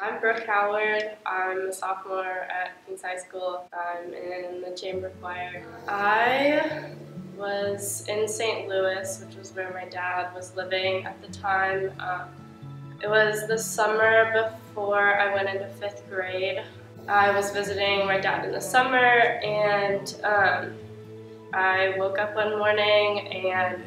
I'm Brooke. I'm a sophomore at Kings High School. I'm in the chamber choir. I was in St. Louis, which was where my dad was living at the time. It was the summer before I went into 5th grade. I was visiting my dad in the summer, and I woke up one morning and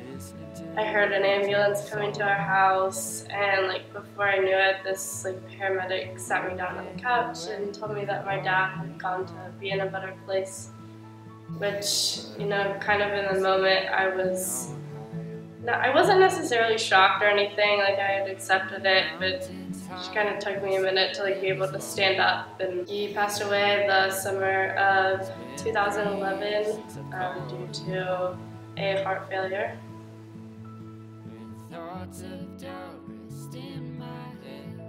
I heard an ambulance coming to our house, and before I knew it, this paramedic sat me down on the couch and told me that my dad had gone to be in a better place. Which, kind of in the moment, I wasn't necessarily shocked or anything. I had accepted it, but it just kind of took me a minute to be able to stand up. And he passed away the summer of 2011 due to a heart failure. Thoughts of doubt rest in my head.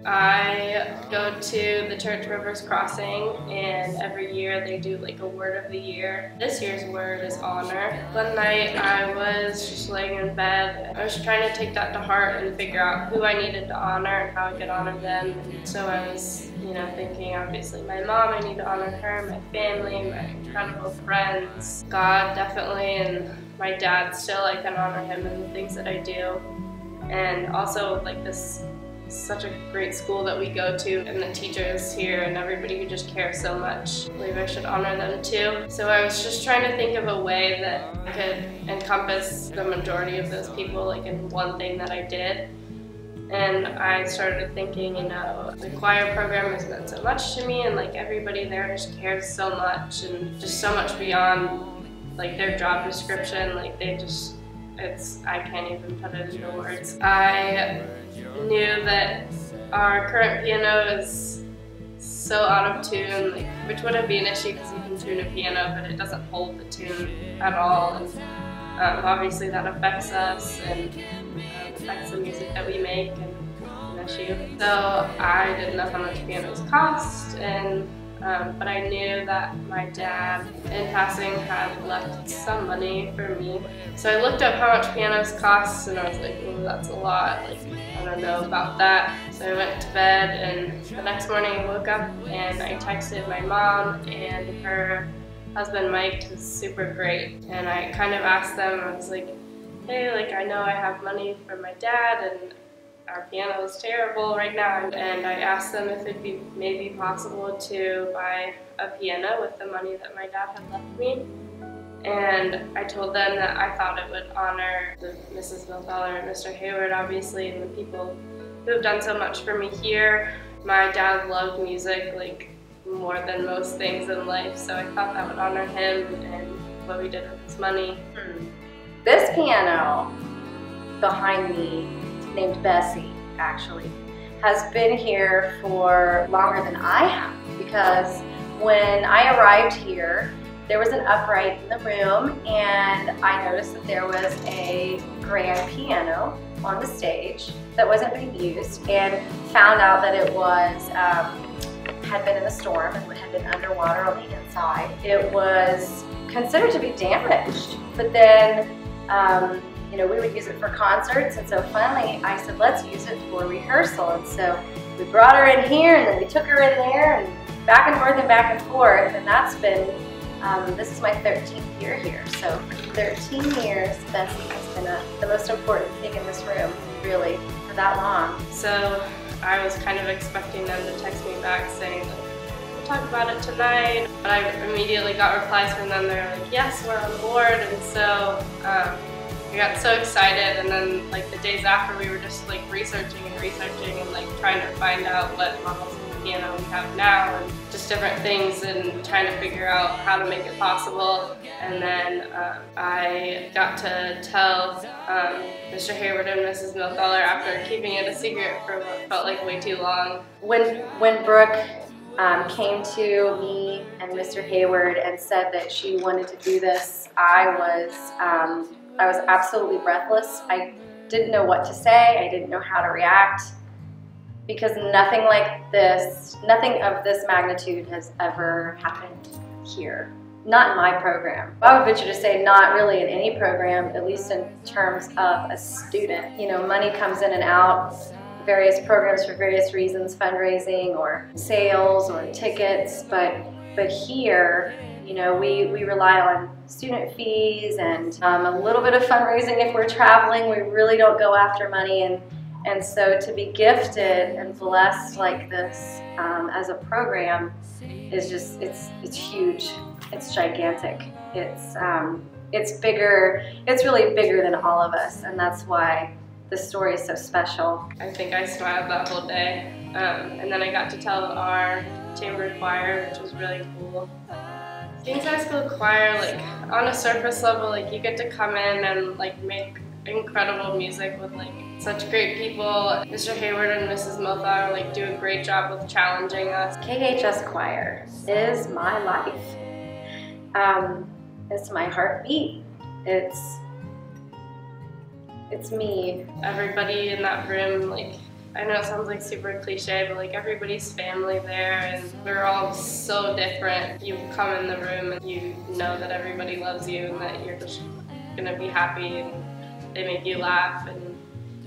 I go to the church Rivers Crossing, and every year they do a word of the year. This year's word is honor. One night I was just laying in bed. I was trying to take that to heart and figure out who I needed to honor and how I could honor them. And so I was thinking, obviously my mom, I need to honor her, my family, my incredible friends, God definitely, and my dad still. I can honor him in the things that I do. And also this such a great school that we go to, and the teachers here and everybody who just cares so much. I believe I should honor them too. So I was just trying to think of a way that I could encompass the majority of those people in one thing that I did. And I started thinking, the choir program has meant so much to me, and everybody there just cares so much, and just so much beyond their job description. I can't even put it into words. I knew that our current piano is so out of tune, which wouldn't be an issue because you can tune a piano, but it doesn't hold the tune at all. And obviously that affects us and affects the music that we make, and an issue. So I didn't know how much pianos cost, and but I knew that my dad, in passing, had left some money for me. So I looked up how much pianos cost, and I was like, oh, that's a lot. I don't know about that. So I went to bed, and the next morning I woke up and I texted my mom and her husband Mike, who's super great. And I kind of asked them, I was like, hey, I know I have money from my dad, and our piano is terrible right now, and I asked them if it'd be maybe possible to buy a piano with the money that my dad had left me. And I told them that I thought it would honor Mrs. Milfeller and Mr. Hayward, obviously, and the people who have done so much for me here. My dad loved music more than most things in life, so I thought that would honor him and what we did with his money. This piano behind me, named Bessie, actually, has been here for longer than I have, because when I arrived here, there was an upright in the room, and I noticed that there was a grand piano on the stage that wasn't being used, and found out that it was had been in the storm and had been underwater on the inside. It was considered to be damaged, but then we would use it for concerts, and so finally I said, let's use it for rehearsal. And so we brought her in here, and then we took her in there, and back and forth and back and forth, and that's been, this is my 13th year here. So for 13 years, Bessie has been the most important thing in this room, really, for that long. So I was kind of expecting them to text me back saying, we'll talk about it tonight. But I immediately got replies from them. They're like, yes, we're on board. And so I got so excited, and then the days after we were just researching and trying to find out what models of piano we have now, and just different things, and trying to figure out how to make it possible. And then I got to tell Mr. Hayward and Mrs. Milfeller, after keeping it a secret for what felt like way too long. When Brooke came to me and Mr. Hayward and said that she wanted to do this, I was absolutely breathless. I didn't know what to say. I didn't know how to react, because nothing like this, nothing of this magnitude has ever happened here. Not in my program. I would venture to say not really in any program, at least in terms of a student. Money comes in and out various programs for various reasons, fundraising or sales or tickets, but here, you know, we rely on student fees and a little bit of fundraising if we're traveling. We really don't go after money, and so to be gifted and blessed like this as a program is just, it's huge. It's gigantic. It's bigger. It's really bigger than all of us, and that's why this story is so special. I think I smiled that whole day, and then I got to tell our chamber choir, which was really cool. King's High School choir, like on a surface level, like you get to come in and like make incredible music with like such great people. Mr. Hayward and Mrs. Milthauer like do a great job with challenging us. KHS choir is my life. It's my heartbeat. It's me. Everybody in that room, like, I know it sounds like super cliche, but like everybody's family there, and we're all so different. You come in the room and you know that everybody loves you and that you're just gonna be happy, and they make you laugh, and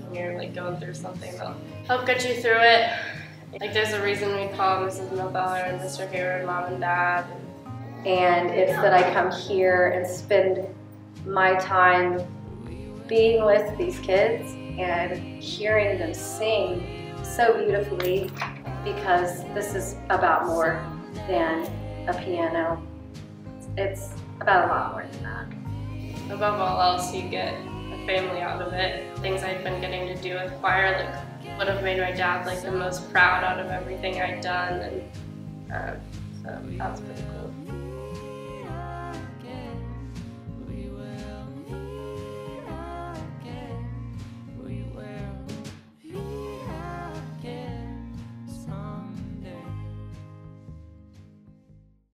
when you're like going through something, they'll help get you through it. Like there's a reason we call Mrs. Milthauer and Mr. Hayward Mom and Dad. And it's that I come here and spend my time being with these kids and hearing them sing so beautifully, because this is about more than a piano. It's about a lot more than that. Above all else, you get a family out of it. Things I've been getting to do with choir like would have made my dad like the most proud out of everything I'd done, and so that's pretty cool.